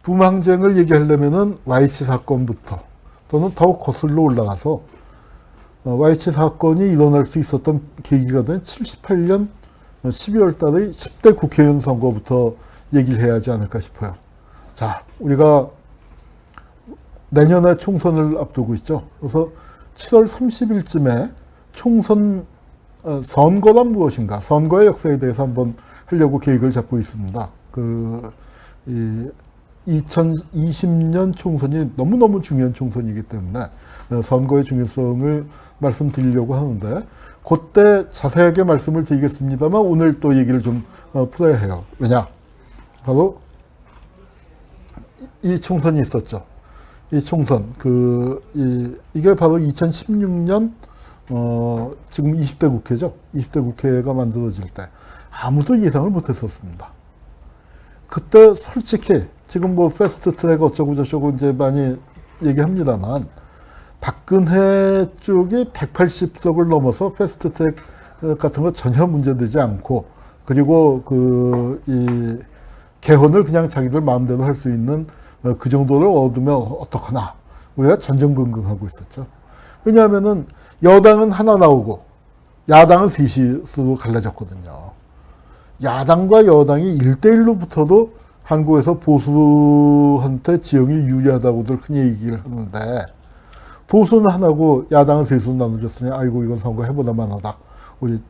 부망쟁을 얘기하려면은 YH 사건부터 또는 더욱 거슬러 올라가서 YH 사건이 일어날 수 있었던 계기가 된 78년 12월 달의 10대 국회의원 선거부터 얘기를 해야 하지 않을까 싶어요. 자, 우리가 내년에 총선을 앞두고 있죠. 그래서 7월 30일쯤에 총선 선거란 무엇인가, 선거의 역사에 대해서 한번 하려고 계획을 잡고 있습니다. 2020년 총선이 너무너무 중요한 총선이기 때문에 선거의 중요성을 말씀드리려고 하는데, 그때 자세하게 말씀을 드리겠습니다만 오늘 또 얘기를 좀 풀어야 해요. 왜냐? 바로 이 총선이 있었죠. 이 총선, 이게 바로 2016년 지금 20대 국회죠. 20대 국회가 만들어질 때 아무도 예상을 못했었습니다. 그때 솔직히 지금 뭐 패스트 트랙 어쩌고 저쩌고 이제 많이 얘기합니다만, 박근혜 쪽이 180석을 넘어서 패스트 트랙 같은 거 전혀 문제되지 않고, 그리고 이 개헌을 그냥 자기들 마음대로 할 수 있는 그 정도를 얻으면 어떡하나, 우리가 전전긍긍하고 있었죠. 왜냐하면은 여당은 하나 나오고 야당은 셋이로 갈라졌거든요. 야당과 여당이 1대1로 붙어도 한국에서 보수한테 지형이 유리하다고들 흔히 얘기를 하는데, 보수는 하나고 야당은 셋으로 나눠졌으니 아이고 이건 선거 해보다 만하다, 우리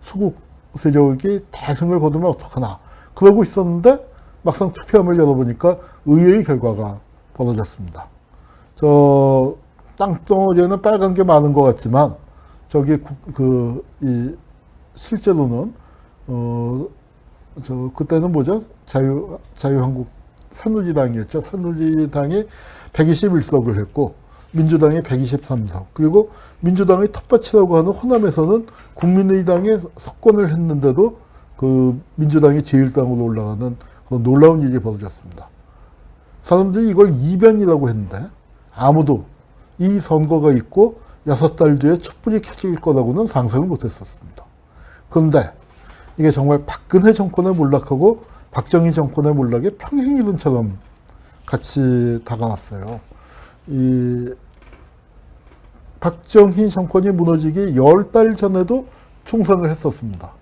수국 세력이 대승을 거두면 어떡하나 그러고 있었는데, 막상 투표함을 열어보니까 의외의 결과가 벌어졌습니다. 땅덩어리에는 빨간 게 많은 것 같지만 저기 실제로는 그때는 뭐죠? 자유한국 새누리당이었죠. 새누리당이 121석을 했고 민주당이 123석. 그리고 민주당의 텃밭이라고 하는 호남에서는 국민의당에 석권을 했는데도 민주당이 제1당으로 올라가는 그런 놀라운 일이 벌어졌습니다. 사람들이 이걸 이변이라고 했는데 아무도 이 선거가 있고 6달 뒤에 촛불이 켜질 거라고는 상상을 못했었습니다. 그런데 이게 정말 박근혜 정권의 몰락하고 박정희 정권의 몰락이 평행이론처럼 같이 다가왔어요. 이 박정희 정권이 무너지기 10달 전에도 총선을 했었습니다.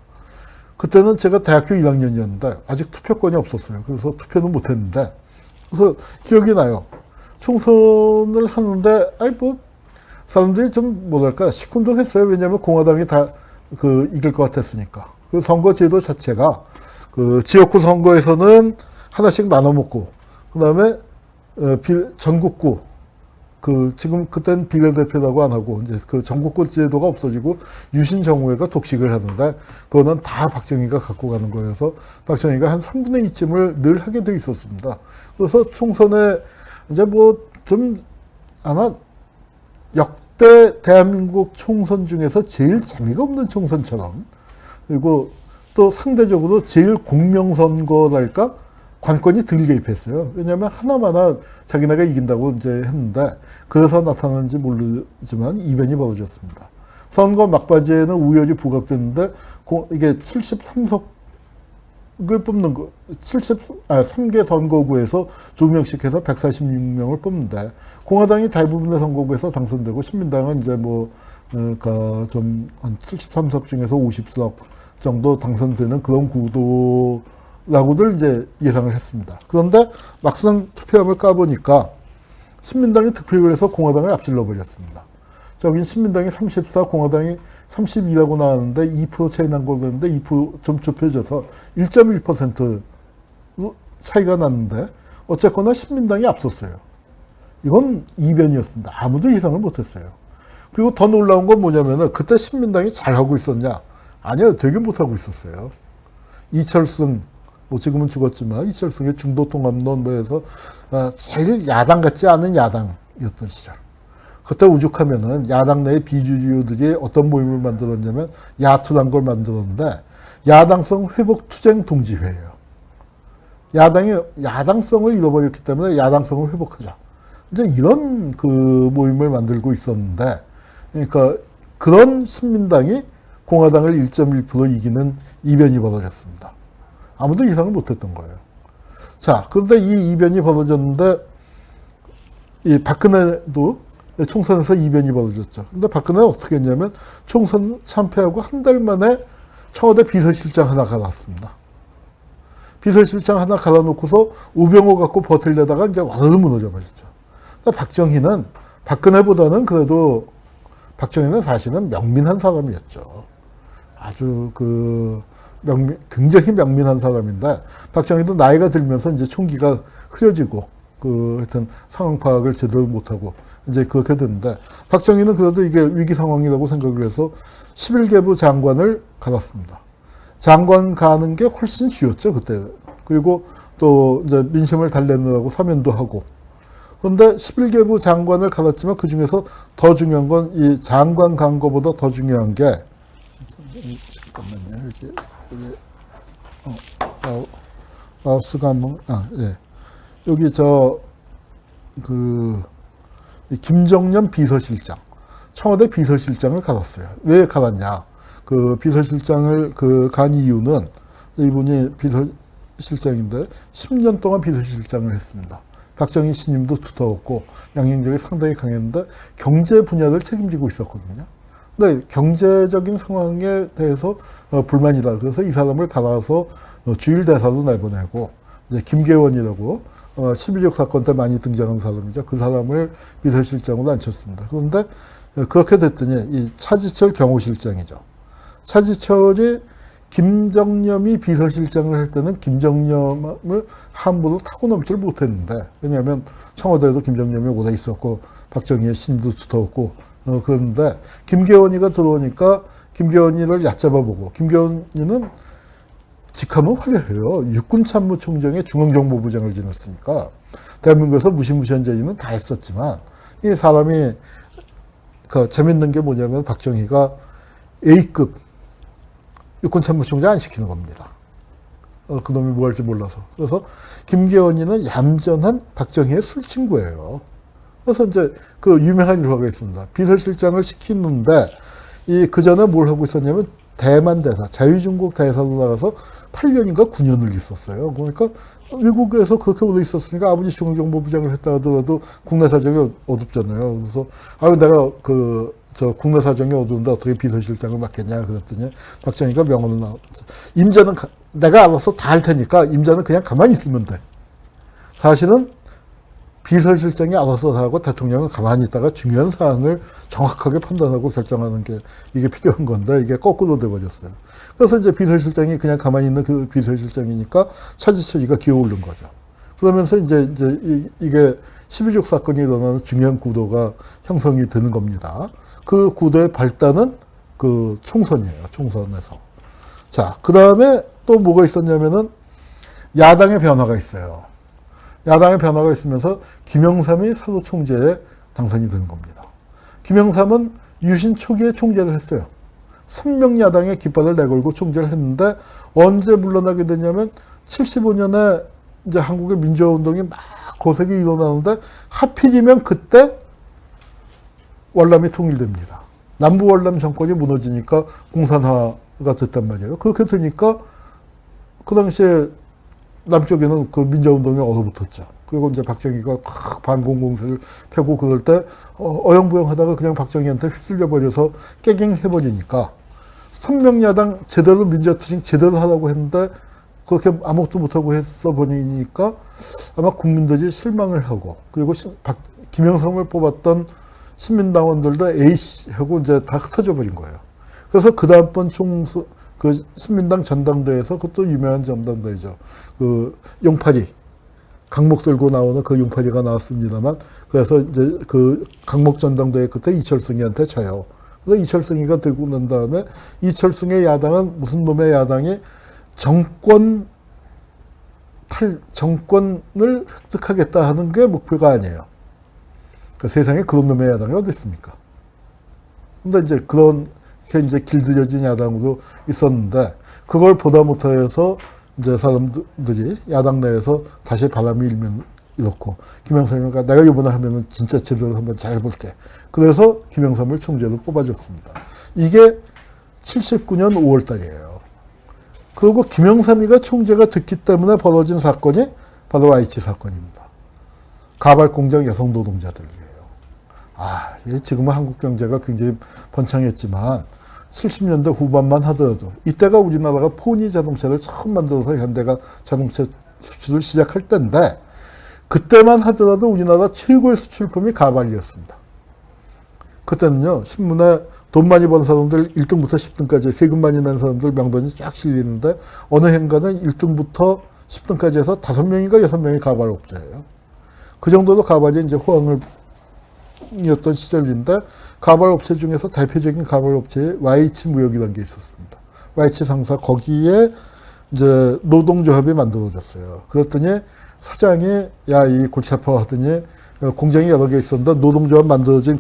그때는 제가 대학교 1학년이었는데 아직 투표권이 없었어요. 그래서 투표는 못했는데, 그래서 기억이 나요. 총선을 하는데 사람들이 좀 뭐랄까 시큰둥했어요. 왜냐하면 공화당이 다 이길 것 같았으니까. 그 선거 제도 자체가 지역구 선거에서는 하나씩 나눠 먹고, 그 다음에 전국구 지금 그땐 비례대표라고 안 하고 이제 전국구 제도가 없어지고 유신정오회가 독식을 하는데, 그거는 다 박정희가 갖고 가는 거여서 박정희가 한 3분의 2쯤을 늘 하게 돼 있었습니다. 그래서 총선에 이제 좀 아마 역대 대한민국 총선 중에서 제일 재미가 없는 총선처럼, 그리고 또 상대적으로 제일 공명선거랄까, 관건이 덜 개입했어요. 왜냐하면 하나마나 자기네가 이긴다고 이제 했는데, 그래서 나타났는지 모르지만 이변이 벌어졌습니다. 선거 막바지에는 우열이 부각됐는데, 이게 73석을 뽑는 거, 3개 선거구에서 2명씩 해서 146명을 뽑는데, 공화당이 대부분의 선거구에서 당선되고, 신민당은 이제 좀 한 73석 중에서 50석 정도 당선되는 그런 구도라고들 이제 예상을 했습니다. 그런데 막상 투표함을 까보니까 신민당이 득표를 해서 공화당을 앞질러 버렸습니다. 저긴 신민당이 34, 공화당이 32라고 나왔는데 2% 차이 난 걸로 했는데 2%좀 좁혀져서 1.1% 차이가 났는데 어쨌거나 신민당이 앞섰어요. 이건 이변이었습니다. 아무도 예상을 못했어요. 그리고 더 놀라운 건 뭐냐면은 그때 신민당이 잘하고 있었냐? 아니요, 되게 못하고 있었어요. 이철승, 지금은 죽었지만 이철승의 중도통합론 해서 제일 야당 같지 않은 야당이었던 시절. 그때 오죽하면은 야당 내의 비주류들이 어떤 모임을 만들었냐면 야투란 걸 만들었는데, 야당성 회복 투쟁 동지회예요. 야당이 야당성을 잃어버렸기 때문에 야당성을 회복하자, 이제 이런 모임을 만들고 있었는데, 그러니까 그런 신민당이 공화당을 1.1% 이기는 이변이 벌어졌습니다. 아무도 예상을 못했던 거예요. 자, 그런데 이 이변이 벌어졌는데, 이 박근혜도 총선에서 이변이 벌어졌죠. 근데 박근혜는 어떻게 했냐면, 총선 참패하고 한 달 만에 청와대 비서실장 하나 갈았습니다. 비서실장 하나 갈아놓고서 우병우 갖고 버틸려다가 이제 완전히 무너져 버렸죠. 박정희는, 박근혜보다는 그래도, 박정희는 사실은 명민한 사람이었죠. 아주 굉장히 명민한 사람인데, 박정희도 나이가 들면서 이제 총기가 흐려지고, 하여튼 상황 파악을 제대로 못하고, 이제 그렇게 됐는데, 박정희는 그래도 이게 위기 상황이라고 생각을 해서 11개부 장관을 갈았습니다. 장관 가는 게 훨씬 쉬웠죠, 그때. 그리고 또 이제 민심을 달래느라고 사면도 하고. 그런데 11개부 장관을 갈았지만 그 중에서 더 중요한 건 이 장관 간 거보다 더 중요한 게, 잠깐만요, 여기, 마우스가 한번, 예. 여기 김정년 비서실장, 청와대 비서실장을 갈았어요. 왜 갈았냐? 그 비서실장을 간 이유는 이분이 비서실장인데 10년 동안 비서실장을 했습니다. 박정희 신임도 두터웠고 양행력이 상당히 강했는데 경제 분야를 책임지고 있었거든요. 근데 경제적인 상황에 대해서 불만이다. 그래서 이 사람을 갈아서 주일대사로 내보내고 이제 김계원이라고 12.6 사건 때 많이 등장한 사람이죠. 그 사람을 비서실장으로 앉혔습니다. 그런데 그렇게 됐더니 이 차지철 경호실장이죠. 차지철이 김정념이 비서실장을 할 때는 김정념을 함부로 타고 넘지를 못했는데, 왜냐하면 청와대에도 김정념이 오래 있었고 박정희의 신임도 두터웠고 그런데 김계원이가 들어오니까 김계원이를 얕잡아보고, 김계원이는 직함은 화려해요. 육군참모총장의 중앙정보부장을 지냈으니까 대한민국에서 무시무시한 죄는 다 했었지만, 이 사람이 재밌는 게 뭐냐면 박정희가 A급 육군참모총장 안 시키는 겁니다. 그놈이 뭐 할지 몰라서. 그래서 김계원이는 얌전한 박정희의 술친구예요. 그래서 이제 그 유명한 일화가 있습니다. 비서실장을 시키는데 그 전에 뭘 하고 있었냐면 대만 대사, 자유중국 대사로 나가서 8년인가 9년을 있었어요. 그러니까 미국에서 그렇게 오래 있었으니까 아버지 중앙정보부장을 했다 하더라도 국내 사정이 어둡잖아요. 그래서 내가 국내 사정이 어두운데 어떻게 비서실장을 맡겠냐 그랬더니 박정희가 명언을 나왔죠. 임자는 내가 알아서 다 할 테니까 임자는 그냥 가만히 있으면 돼. 사실은 비서실장이 알아서 하고 대통령은 가만히 있다가 중요한 사항을 정확하게 판단하고 결정하는 게 이게 필요한 건데 이게 거꾸로 돼버렸어요. 그래서 이제 비서실장이 그냥 가만히 있는 그 비서실장이니까 차지철이가 기어오른 거죠. 그러면서 이제 이게 12.6 사건이 일어나는 중요한 구도가 형성이 되는 겁니다. 그 구도의 발단은 그 총선이에요. 총선에서. 자, 그 다음에 또 뭐가 있었냐면은 야당의 변화가 있어요. 야당의 변화가 있으면서 김영삼이 사도총재에 당선이 되는 겁니다. 김영삼은 유신 초기에 총재를 했어요. 선명야당의 깃발을 내걸고 총재를 했는데 언제 물러나게 되냐면 75년에 이제 한국의 민주화운동이 막 거세게 일어나는데 하필이면 그때 월남이 통일됩니다. 남부 월남 정권이 무너지니까 공산화가 됐단 말이에요. 그렇게 되니까 그 당시에 남쪽에는 그 민주화운동이 얼어붙었죠. 그리고 이제 박정희가 반공공세를 펴고 그럴 때 어영부영 하다가 그냥 박정희한테 휘둘려 버려서 깨갱해버리니까 선명야당 제대로 민주화투쟁 제대로 하라고 했는데 그렇게 아무것도 못하고 했어 보니까 아마 국민들이 실망을 하고 그리고 김영삼을 뽑았던 신민당원들도 에이씨 하고 이제 다 흩어져 버린 거예요. 그래서 그 다음번 그 신민당 전당대회에서 그것도 유명한 전당대회죠. 그 용팔이 강목 들고 나오는 그 용팔이가 나왔습니다만 그래서 이제 그 강목 전당대회 그때 이철승이한테 져요. 그래서 이철승이가 들고 난 다음에 이철승의 야당은 무슨 놈의 야당이 정권을 획득하겠다 하는 게 목표가 아니에요. 그 세상에 그런 놈의 야당이 어디 있습니까? 근데 이제 그런 게 이제 길들여진 야당으로 있었는데 그걸 보다 못해서 이제 사람들이 야당 내에서 다시 바람이 일면 이렇고 김영삼이가 내가 이번에 하면은 진짜 제대로 한번 잘해볼게. 그래서 김영삼을 총재로 뽑아줬습니다. 이게 79년 5월 달이에요. 그리고 김영삼이가 총재가 됐기 때문에 벌어진 사건이 바로 YH 사건입니다. 가발 공장 여성 노동자들이에요. 지금은 한국 경제가 굉장히 번창했지만 70년대 후반만 하더라도 이때가 우리나라가 포니 자동차를 처음 만들어서 현대가 자동차 수출을 시작할 때인데 그때만 하더라도 우리나라 최고의 수출품이 가발이었습니다. 그때는요, 신문에 돈 많이 버는 사람들 1등부터 10등까지 세금 많이 낸 사람들 명단이 쫙 실리는데 어느 행간은 1등부터 10등까지 해서 5명인가 6명이 가발업자예요. 그 정도로 가발이 이제 호황이었던 시절인데 가발업체 중에서 대표적인 가발업체에 YH 무역이라는 게 있었습니다. YH 상사 거기에 이제 노동조합이 만들어졌어요. 그랬더니 사장이 이 골치 아파 하더니 공장이 여러 개 있었는데 노동조합 만들어진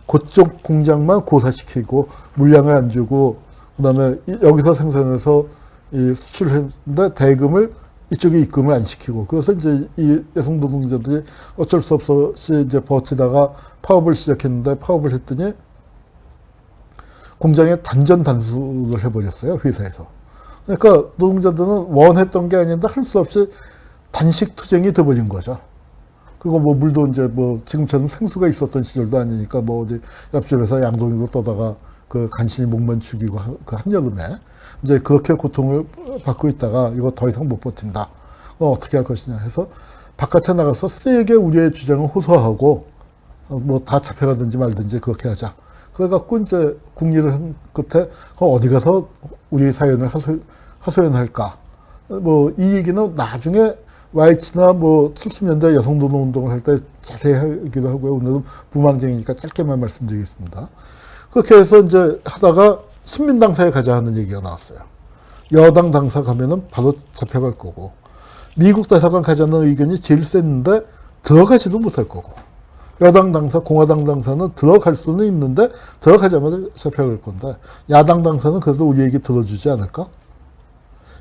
그쪽 공장만 고사시키고 물량을 안 주고 그다음에 여기서 생산해서 수출했는데 대금을 이쪽에 입금을 안 시키고 그래서 이제 이 여성 노동자들이 어쩔 수 없이 이제 버티다가 파업을 시작했는데 파업을 했더니 공장에 단전 단수를 해버렸어요, 회사에서. 그러니까 노동자들은 원했던 게 아닌데 할 수 없이 단식 투쟁이 돼버린 거죠. 그리고 뭐 물도 이제 뭐 지금처럼 생수가 있었던 시절도 아니니까 뭐 어디 옆집에서 양동이로 떠다가 그 간신히 목만 죽이고 그 한여름에 이제 그렇게 고통을 받고 있다가 이거 더 이상 못 버틴다. 어떻게 할 것이냐 해서 바깥에 나가서 세게 우리의 주장을 호소하고 뭐 다 잡혀가든지 말든지 그렇게 하자. 그래갖고 이제 국리를 한 끝에 어디 가서 우리 사연을 하소연할까. 뭐 이 얘기는 나중에 YH나 뭐 70년대 여성노동 운동을 할 때 자세히 하기도 하고요. 오늘은 부망쟁이니까 짧게만 말씀드리겠습니다. 그렇게 해서 이제 하다가 신민당사에 가자 하는 얘기가 나왔어요. 여당 당사 가면은 바로 잡혀갈 거고, 미국 대사관 가자는 의견이 제일 셌는데 들어가지도 못할 거고, 여당 당사, 공화당 당사는 들어갈 수는 있는데 들어가자마자 잡혀갈 건데, 야당 당사는 그래도 우리 얘기 들어주지 않을까?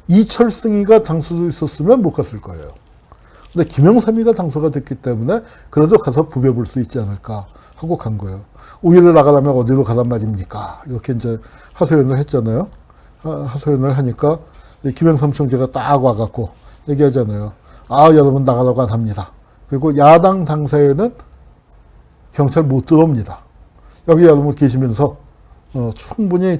이철승이가 당수도 있었으면 못 갔을 거예요. 근데 김영삼이가 당수가 됐기 때문에 그래도 가서 부벼볼 수 있지 않을까 하고 간 거예요. 우리를 나가려면 어디로 가란 말입니까? 이렇게 이제 하소연을 했잖아요. 하소연을 하니까 김영삼 총재가 딱 와갖고 얘기하잖아요. 여러분 나가라고 안 합니다. 그리고 야당 당사에는 경찰 못 들어옵니다. 여기 여러분 계시면서 충분히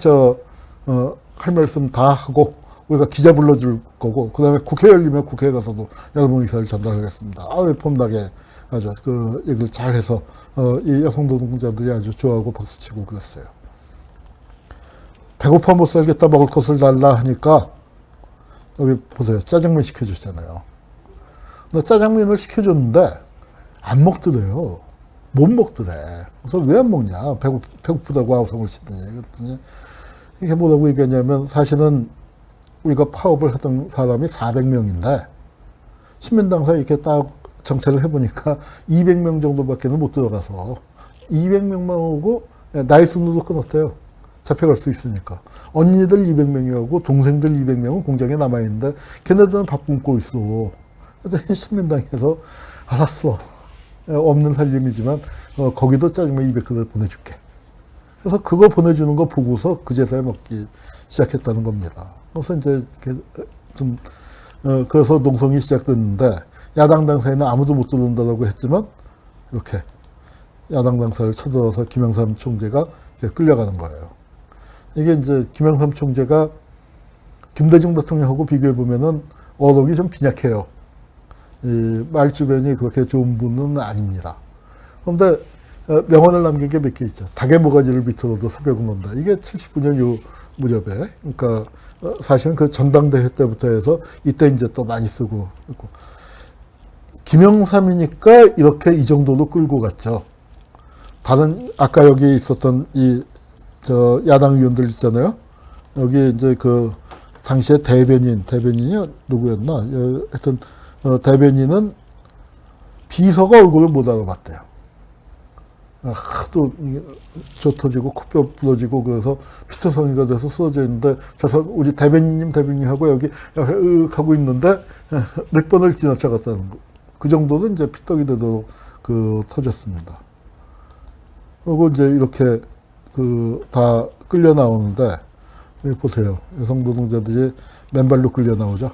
할 말씀 다 하고 우리가 기자 불러줄 거고, 그 다음에 국회 열리면 국회에 가서도 여러분 의사를 전달하겠습니다. 왜 폼나게 아주 그 얘기를 잘 해서, 이 여성 노동자들이 아주 좋아하고 박수치고 그랬어요. 배고파 못 살겠다 먹을 것을 달라 하니까, 여기 보세요. 짜장면 시켜줬잖아요. 근데 짜장면을 시켜줬는데, 안 먹더래요. 못 먹더래. 그래서 왜 안 먹냐? 배고프다고 아우성을 치더니. 그랬더니, 이게 뭐라고 얘기하냐면, 사실은 우리가 파업을 하던 사람이 400명인데 신민당사에 이렇게 딱 정체를 해보니까 200명 정도밖에 못 들어가서 200명만 오고 나이 순으로 끊었대요. 잡혀갈 수 있으니까. 언니들 200명이고 동생들 200명은 공장에 남아있는데 걔네들은 밥 굶고 있어. 그래서 신민당에서 알았어. 없는 살림이지만 거기도 짜장면 200그릇 보내줄게. 그래서 그거 보내주는 거 보고서 그제서야 먹기 시작했다는 겁니다. 그래서 이제 그래서 농성이 시작됐는데 야당 당사에는 아무도 못 들어온다고 했지만 이렇게 야당 당사를 쳐들어서 김영삼 총재가 끌려가는 거예요. 이게 이제 김영삼 총재가 김대중 대통령하고 비교해 보면은 어록이 좀 빈약해요. 이 말주변이 그렇게 좋은 분은 아닙니다. 그런데 명언을 남긴 게 몇 개 있죠. 닭의 모가지를 비틀어도 새벽은 온다. 이게 79년 요 무렵에, 그러니까 사실은 그 전당대회 때부터 해서 이때 이제 또 많이 쓰고 있고. 김영삼이니까 이렇게 이 정도로 끌고 갔죠. 다른 아까 여기 있었던 야당 의원들 있잖아요. 여기 이제 그 당시에 대변인이 누구였나? 하여튼 대변인은 비서가 얼굴을 못 알아봤대요. 하도 저 터지고 코뼈 부러지고 그래서 피투성이가 돼서 쓰러져 있는데 우리 대변인하고 여기 하고 있는데 몇 번을 지나쳐갔다는 거. 그 정도는 이제 피떡이 되도록 터졌습니다. 그리고 이제 이렇게 다 끌려 나오는데 여기 보세요. 여성 노동자들이 맨발로 끌려 나오죠.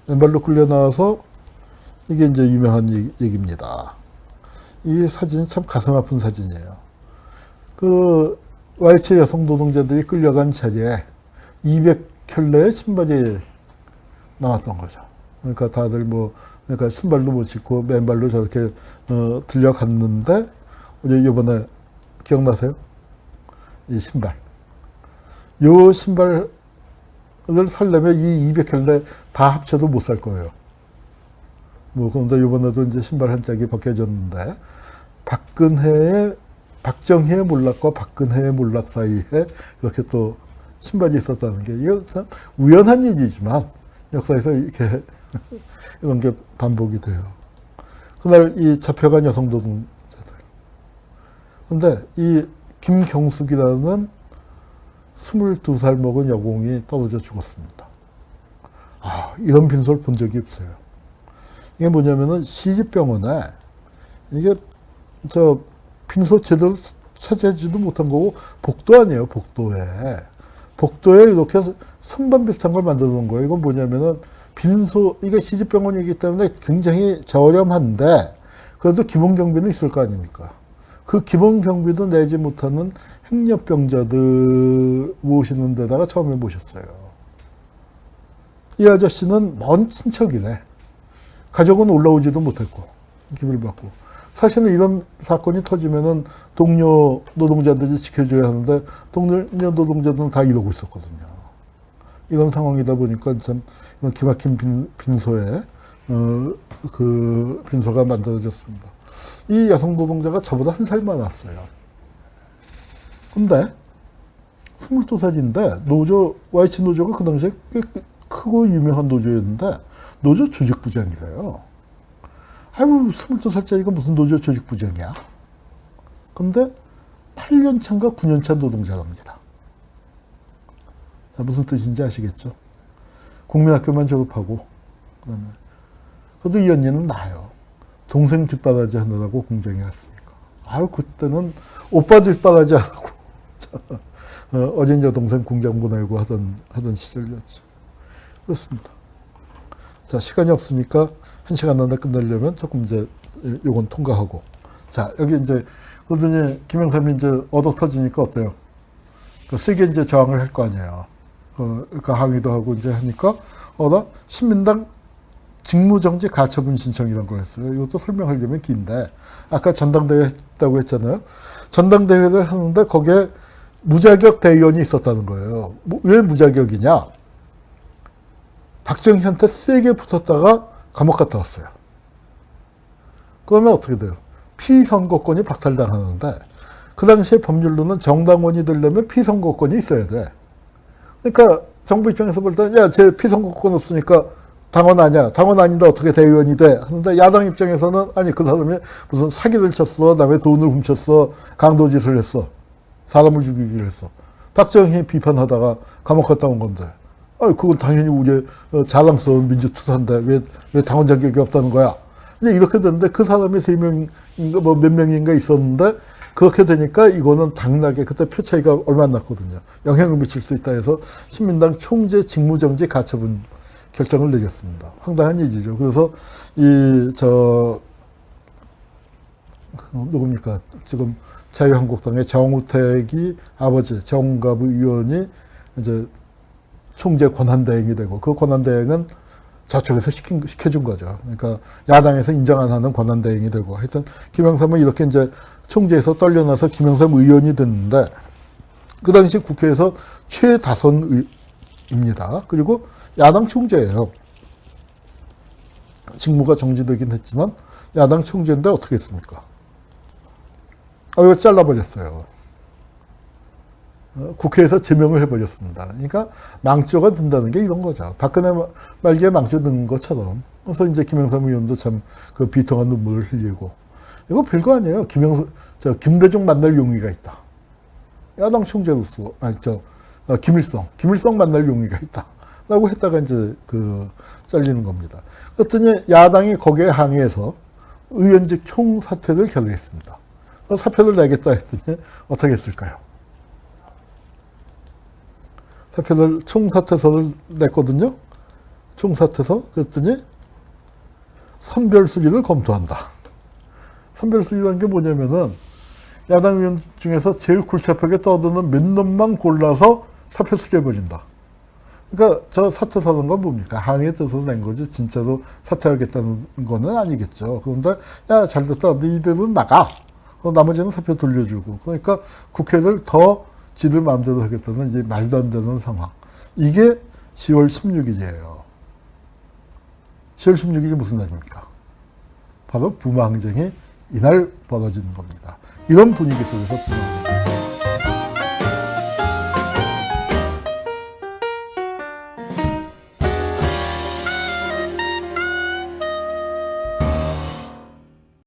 맨발로 끌려 나와서 이게 이제 유명한 얘기입니다. 이 사진이 참 가슴 아픈 사진이에요. 그 YH 여성 노동자들이 끌려간 자리에 200켤레의 신발이 나왔던 거죠. 그러니까 다들 그러니까 신발도 못 신고 맨발로 저렇게 들려갔는데, 우리 이번에 기억나세요? 이 신발. 요 신발을 살려면 이 200켤레 다 합쳐도 못 살 거예요. 그런데 이번에도 이제 신발 한 짝이 벗겨졌는데, 박정희의 몰락과 박근혜의 몰락 사이에 이렇게 또 신발이 있었다는 게, 이거 참 우연한 일이지만 역사에서 이렇게 이런 게 반복이 돼요. 그날 이 잡혀간 여성 노동자들. 근데 이 김경숙이라는 22살 먹은 여공이 떨어져 죽었습니다. 이런 빈소를 본 적이 없어요. 이게 뭐냐면은 시집병원에 이게 빈소 제대로 차지하지도 못한 거고, 복도 아니에요, 복도에. 복도에 이렇게 선반 비슷한 걸 만들어 놓은 거예요. 이건 뭐냐면은 빈소, 이게 시집병원이기 때문에 굉장히 저렴한데, 그래도 기본 경비는 있을 거 아닙니까? 그 기본 경비도 내지 못하는 행렬병자들 모시는 데다가 처음에 모셨어요. 이 아저씨는 먼 친척이래. 가족은 올라오지도 못했고, 기밀 받고. 사실은 이런 사건이 터지면은 동료 노동자들이 지켜줘야 하는데, 동료 노동자들은 다 이러고 있었거든요. 이런 상황이다 보니까 참 기막힌 빈소에 그 빈소가 만들어졌습니다. 이 여성 노동자가 저보다 한 살 많았어요. 근데 22살인데 YH 노조가 그 당시에 꽤 크고 유명한 노조였는데, 노조 조직부장이래요. 22살짜리가 무슨 노조 조직부장이야? 근데 8년차인가 9년차 노동자랍니다. 무슨 뜻인지 아시겠죠? 국민학교만 졸업하고, 그다음에 그래도 이 언니는 나요. 동생 뒷바라지 하느라고 공장에 갔으니까. 그때는 오빠 뒷바라지 하고 어린 여동생 공장 보내고 하던 시절이었죠. 그렇습니다. 자, 시간이 없으니까 1시간 안에 끝내려면 조금 이제 요건 통과하고. 자, 여기 이제 그러더니 김영삼이 이제 얻어 터지니까 어때요? 세게 이제 저항을 할 거 아니에요. 그러니까 항의도 하고 이제 하니까 신민당 직무정지 가처분 신청이라는 걸 했어요. 이것도 설명하려면 긴데, 아까 전당대회 했다고 했잖아요. 전당대회를 하는데 거기에 무자격 대의원이 있었다는 거예요. 왜 무자격이냐? 박정희한테 세게 붙었다가 감옥 갔다 왔어요. 그러면 어떻게 돼요? 피선거권이 박탈당하는데, 그 당시에 법률로는 정당원이 되려면 피선거권이 있어야 돼. 그러니까 정부 입장에서 볼 때, 야, 쟤 피선거권 없으니까 당원 아니야. 당원 아닌데 어떻게 대의원이 돼? 하는데, 야당 입장에서는 아니, 그 사람이 무슨 사기를 쳤어, 남의 돈을 훔쳤어, 강도짓을 했어, 사람을 죽이기를 했어. 박정희 비판하다가 감옥 갔다 온 건데, 그건 당연히 우리의 자랑스러운 민주투사인데 왜 당원 자격이 없다는 거야? 이제 이렇게 됐는데, 그 사람이 3명인가 몇 명인가 있었는데, 그렇게 되니까 이거는 당락에, 그때 표 차이가 얼마 안 났거든요. 영향을 미칠 수 있다 해서 신민당 총재 직무정지 가처분 결정을 내렸습니다. 황당한 일이죠. 그래서 누굽니까? 지금 자유한국당의 정우택이 아버지 정갑 의원이 이제 총재 권한대행이 되고, 그 권한대행은 저쪽에서 시켜준 거죠. 그러니까 야당에서 인정 안 하는 권한대행이 되고, 하여튼 김영삼은 이렇게 이제 총재에서 떨려나서 김영삼 의원이 됐는데, 그 당시 국회에서 최다선입니다. 그리고 야당 총재예요. 직무가 정지되긴 했지만 야당 총재인데 어떻게 했습니까? 이거 잘라버렸어요. 국회에서 제명을 해버렸습니다. 그러니까 망조가 든다는 게 이런 거죠. 박근혜 말기에 망조 든 것처럼. 그래서 이제 김영삼 의원도 참 그 비통한 눈물을 흘리고. 이거 별거 아니에요. 김대중 만날 용의가 있다. 야당 총재로서, 김일성 만날 용의가 있다. 라고 했다가 이제 잘리는 겁니다. 그랬더니 야당이 거기에 항의해서 의원직 총사퇴를 결의했습니다. 사표를 내겠다 했더니 어떻게 했을까요? 사표를, 총사퇴서를 냈거든요. 총사퇴서. 그랬더니 선별수기를 검토한다. 선별수기라는 게 뭐냐면은 야당 의원 중에서 제일 골치아프게 떠드는 몇 놈만 골라서 사표 쓰게 해버린다. 그러니까 저 사퇴 선언과 뭡니까? 항의의 뜻으로 낸 거지 진짜로 사퇴하겠다는 거는 아니겠죠. 그런데 야 잘됐다. 너희들은 나가. 나머지는 사표 돌려주고. 그러니까 국회를 더 지들 마음대로 하겠다는 이제 말도 안 되는 상황. 이게 10월 16일이에요. 10월 16일이 무슨 날입니까? 바로 부마항쟁이 이날 벌어지는 겁니다. 이런 분위기 속에서 부마항쟁